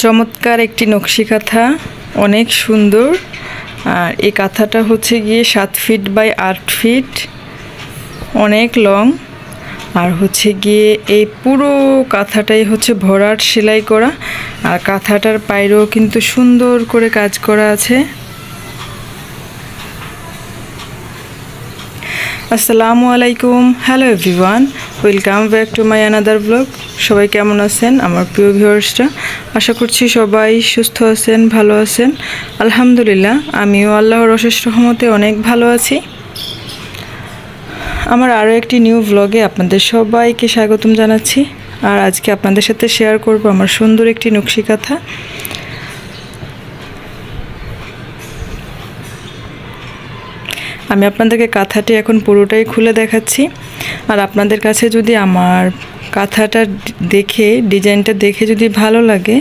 চমৎকার একটি নকশি কাঁথা, অনেক সুন্দর। আর এই কাঁথাটা হচ্ছে গিয়ে 7 ফিট বাই 8 ফিট, অনেক লং। আর হচ্ছে গিয়ে এই পুরো কাঁথাটাই হচ্ছে ভরাট সেলাই করা, আর কাঁথাটার পায়েও কিন্তু সুন্দর করে কাজ করা আছে। আসসালামু আলাইকুম, hello everyone, welcome back to my another blog. সবাই কেমন আছেন আমার প্রিয় ভিউয়ার্সরা? আশা করছি সবাই সুস্থ আছেন, ভালো আছেন। আলহামদুলিল্লাহ, আমিও আল্লাহর অশেষ রহমতে অনেক ভালো আছি। আমার আরও একটি নিউ ব্লগে আপনাদের সবাইকে স্বাগতম জানাচ্ছি। আর আজকে আপনাদের সাথে শেয়ার করব আমার সুন্দর একটি নকশি কাঁথা। আমি আপনাদেরকে কাঁথাটি এখন পুরোটাই খুলে দেখাচ্ছি। আর আপনাদের কাছে যদি আমার কাঁথাটা দেখে, ডিজাইনটা দেখে যদি ভালো লাগে,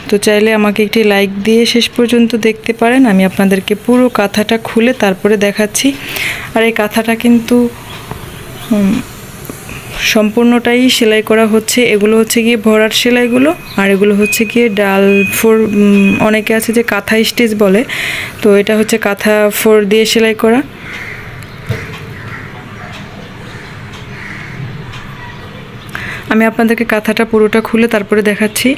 তো চাইলে আমাকে একটি লাইক দিয়ে শেষ পর্যন্ত দেখতে পারেন। আমি আপনাদেরকে পুরো কাঁথাটা খুলে তারপরে দেখাচ্ছি। আর এই কাঁথাটা কিন্তু সম্পূর্ণটাই সেলাই করা হচ্ছে। এগুলো হচ্ছে গিয়ে ভরাট সেলাইগুলো, আর এগুলো হচ্ছে গিয়ে ডাল ফোর, অনেকে আছে যে কাঁথা স্টিচ বলে, তো এটা হচ্ছে কাঁথা ফোর দিয়ে সেলাই করা। আমি আপনাদেরকে কাঁথাটা পুরোটা খুলে তারপরে দেখাচ্ছি।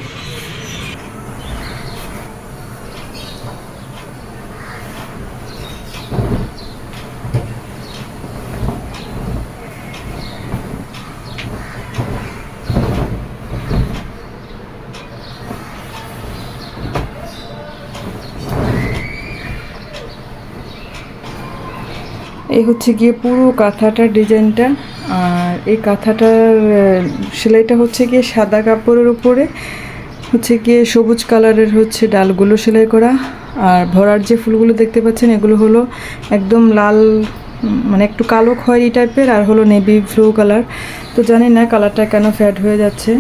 এই হচ্ছে গিয়ে পুরো কাঁথাটার ডিজাইনটা। আর এই কাঁথাটার সেলাইটা হচ্ছে গিয়ে সাদা কাপড়ের উপরে হচ্ছে গিয়ে সবুজ কালারের হচ্ছে ডালগুলো সেলাই করা। আর ভরার যে ফুলগুলো দেখতে পাচ্ছেন, এগুলো হলো একদম লাল, মানে একটু কালো খয়েরি টাইপের, আর হলো নেভি ব্লু কালার। তো জানি না কালারটা কেন ফ্যাড হয়ে যাচ্ছে।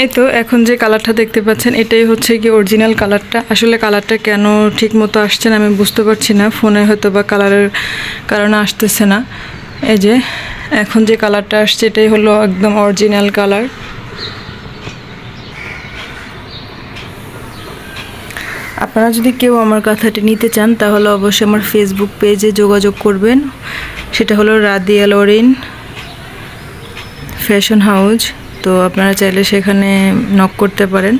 এই তো এখন যে কালারটা দেখতে পাচ্ছেন, এটাই হচ্ছে কি অরিজিনাল কালারটা। আসলে কালারটা কেন ঠিক মতো আসছে না আমি বুঝতে পারছি না, ফোনে হয়তো বা কালারের কারণে আসতেছে না। এই যে এখন যে কালারটা আসছে, এটাই হলো একদম অরিজিনাল কালার। আপনারা যদি কেউ আমার কাঁথাটি নিতে চান, তাহলে অবশ্যই আমার ফেসবুক পেজে যোগাযোগ করবেন। সেটা হলো রাদিয়া লরিন ফ্যাশন হাউস। তো আপনারা চাইলে সেখানে নক করতে পারেন।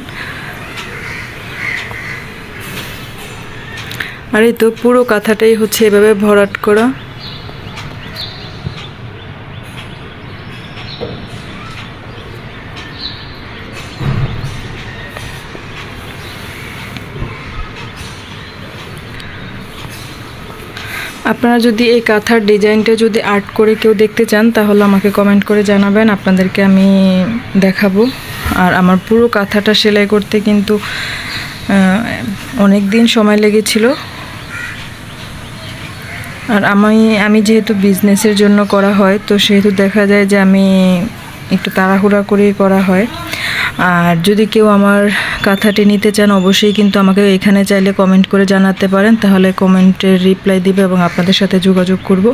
আর এই তো পুরো কাঁথাটাই হচ্ছে এভাবে ভরাট করা। আপনারা যদি এই কাঁথার ডিজাইনটা যদি আর্ট করে কেউ দেখতে চান, তাহলে আমাকে কমেন্ট করে জানাবেন, আপনাদেরকে আমি দেখাবো। আর আমার পুরো কাঁথাটা সেলাই করতে কিন্তু অনেক দিন সময় লেগেছিল। আর আমি যেহেতু বিজনেসের জন্য করা হয়, তো সেহেতু দেখা যায় যে আমি একটু তাড়াহুড়া করেই করা হয়। আর যদি কেউ আমার কাঁথাটি নিতে চান, অবশ্যই কিন্তু আমাকে এখানে চাইলে কমেন্ট করে জানাতে পারেন, তাহলে কমেন্টের রিপ্লাই দিবে এবং আপনাদের সাথে যোগাযোগ করব।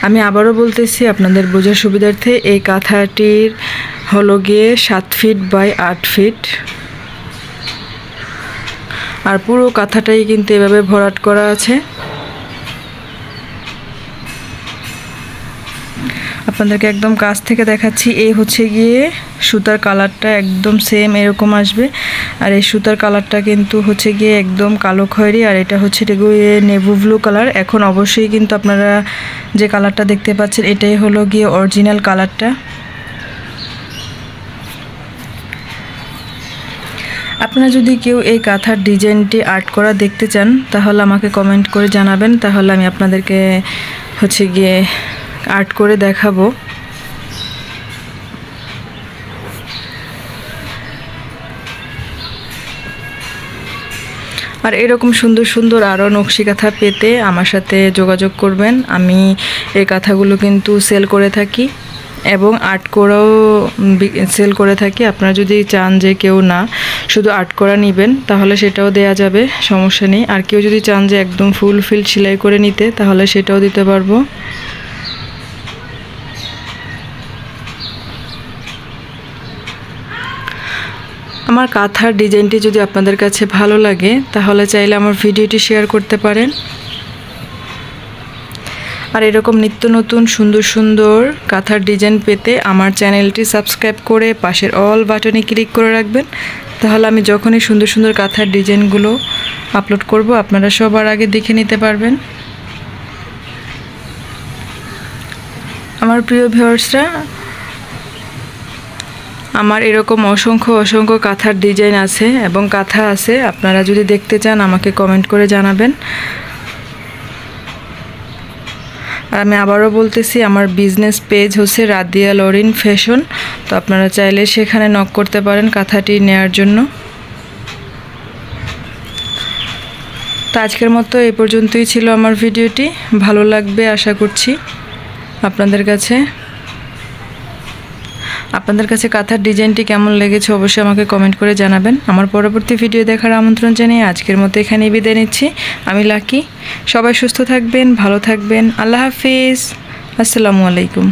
আমি আবারও বলতেছি আপনাদের বোঝার সুবিধার্থে, এই কাঁথাটির হলো গিয়ে 7 ফিট বাই 8 ফিট। আর পুরো কাঁথাটাই কিন্তু এভাবে ভরাট করা আছে। আপনাদেরকে একদম কাছ থেকে দেখাচ্ছি। এই হচ্ছে গিয়ে সুতার কালারটা একদম সেম এরকম আসবে। আর এই সুতার কালারটা কিন্তু হচ্ছে গিয়ে একদম কালো খয়েরি, আর এটা হচ্ছে নেভি ব্লু কালার। এখন অবশ্যই কিন্তু আপনারা যে কালারটা দেখতে পাচ্ছেন, এটাই হলো গিয়ে অরিজিনাল কালারটা। আপনারা যদি কেউ এই কাঁথার ডিজাইনটি আর্ট করা দেখতে চান, তাহলে আমাকে কমেন্ট করে জানাবেন, তাহলে আমি আপনাদেরকে হচ্ছে গিয়ে আর্ট করে দেখাবো। আর এরকম সুন্দর সুন্দর আরও নকশি কাঁথা পেতে আমার সাথে যোগাযোগ করবেন। আমি এই কাঁথাগুলো কিন্তু সেল করে থাকি এবং আর্ট করাও সেল করে থাকি। আপনারা যদি চান যে কেউ না শুধু আর্ট করা নেবেন, তাহলে সেটাও দেয়া যাবে, সমস্যা নেই। আর কেউ যদি চান যে একদম ফুল ফিল সেলাই করে নিতে, তাহলে সেটাও দিতে পারবো। আমার কাঁথার ডিজাইনটি যদি আপনাদের কাছে ভালো লাগে তাহলে চাইলে আমার ভিডিওটি শেয়ার করতে পারেন। আর এরকম নিত্য নতুন সুন্দর সুন্দর কাঁথার ডিজাইন পেতে আমার চ্যানেলটি সাবস্ক্রাইব করে পাশের অল বাটনে ক্লিক করে রাখবেন। তাহলে আমি যখনই সুন্দর সুন্দর কাঁথার ডিজাইনগুলো আপলোড করব আপনারা সবার আগে দেখে নিতে পারবেন। আমার প্রিয় ভিউয়ার্সরা, আমার এরকম অসংখ্য অসংখ্য কাঁথার ডিজাইন আছে এবং কাঁথা আছে, আপনারা যদি দেখতে চান আমাকে কমেন্ট করে জানাবেন। আর আমি আবারও বলতেছি, আমার বিজনেস পেজ হচ্ছে রাদিয়া লরিন ফ্যাশন, তো আপনারা চাইলে সেখানে নক করতে পারেন কাঁথাটি নেয়ার জন্য। তো আজকের মতো এই পর্যন্তই ছিল আমার ভিডিওটি। ভালো লাগবে আশা করছি আপনাদের কাছে কাঁথার ডিজাইনটি কেমন লেগেছে অবশ্যই আমাকে কমেন্ট করে জানাবেন। আমার পরবর্তী ভিডিও দেখার আমন্ত্রণ জানিয়ে আজকের মতো এখানেই বিদায় নিচ্ছি। আমি লাকি। সবাই সুস্থ থাকবেন, ভালো থাকবেন। আল্লাহ হাফিজ। আসসালামু আলাইকুম।